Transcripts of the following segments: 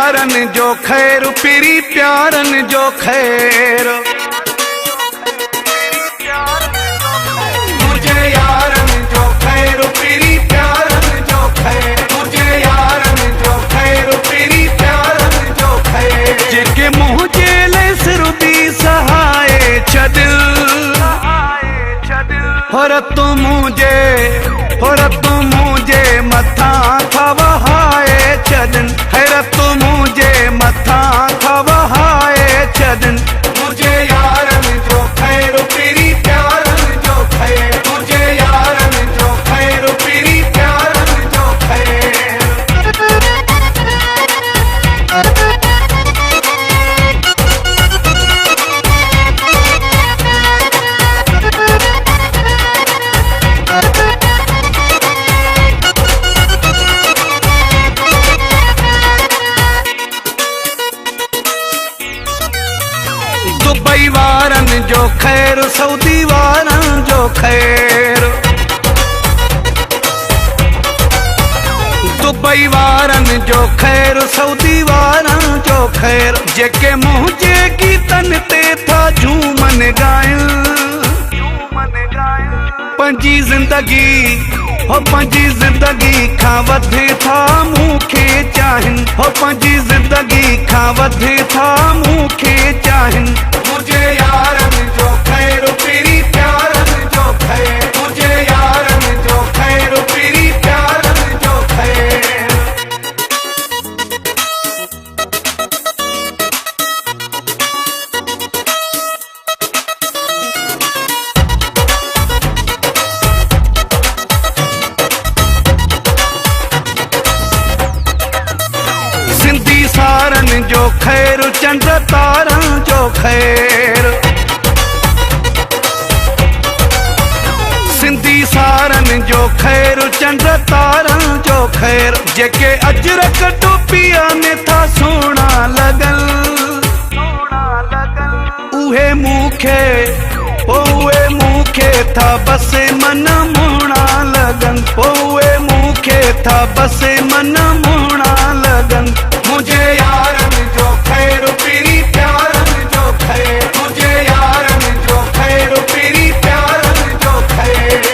यारन जो खैर पीरी प्यारन जो खैर, मुझे यारन जो खैर पीरी प्यारन जो खैर, मुझे यारन जो खैर पीरी प्यारन जो खैर, जेके मुँह जेले सिरुदी सहाय छदिल और तू मुझे मथा खवहाए छदन, हैरत मुझे मथा खवहाए छदन, मुझे यारन जो खैर पीरी प्यारन जो खैर, मुझे यारन जो खैर पीरी प्यारन जो खैर। दुबई वारन जो खैर सऊदी वारन जो खैर, दुबई वारन जो खैर सऊदी वारन जो खैर, जेके मुझे गीतन ते था झूमन गायन, पंजी जिंदगी खां वधे था मूंखे चाहिन, हो पंजी जिंदगी खां वधे था मूंखे चाहिन, मुझे यारन जो खैर पीरी प्यारन जो खैर, मुझे यारन जो खैर पीरी प्यारन जो खैर। सिंधी सारन जो खैर चंड तारन जो खैर, सिंधी सारन जो खैर चंड तारन जो खैर, जेके अजरक टोपिया में था सोना लगन, उहे मूंखे था बस मन मोना लगन, उहे मूंखे था बस मन मोना लगन, मुझे यारन जो खैर पीरी प्यारन जो खैर, मुझे यारन जो खैर पीरी प्यारन जो खैर।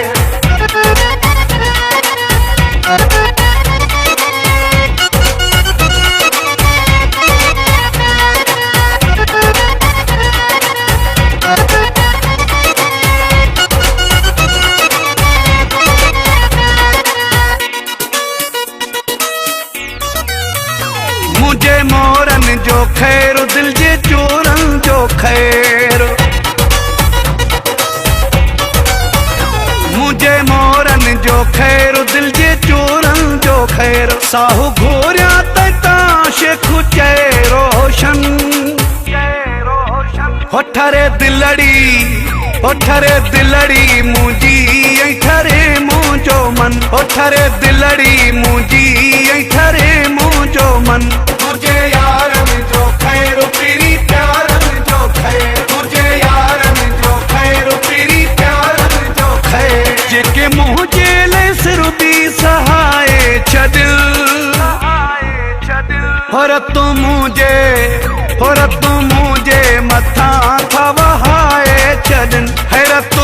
मुझे मोरन जो खैर दिल जे चोरन जो खैर, मुझे मोरन जो खैर दिल जे चोरन जो खैर, साहू घोरिया ताश खुचे रोशन, होठरे दिलड़ी मुंजी ठरे मुंजो मन, होठरे दिलड़ी मुंजी ठरे मुंजो मन, मुझे यारन जो खैर पीरी प्यारन जो खैर, मुझे यारन जो खैर पीरी प्यारन जो खैर, जेके मुँह जेले सिरुदी सहाय छदिल और तू मुझे मथा खवहाए छदन, हैरत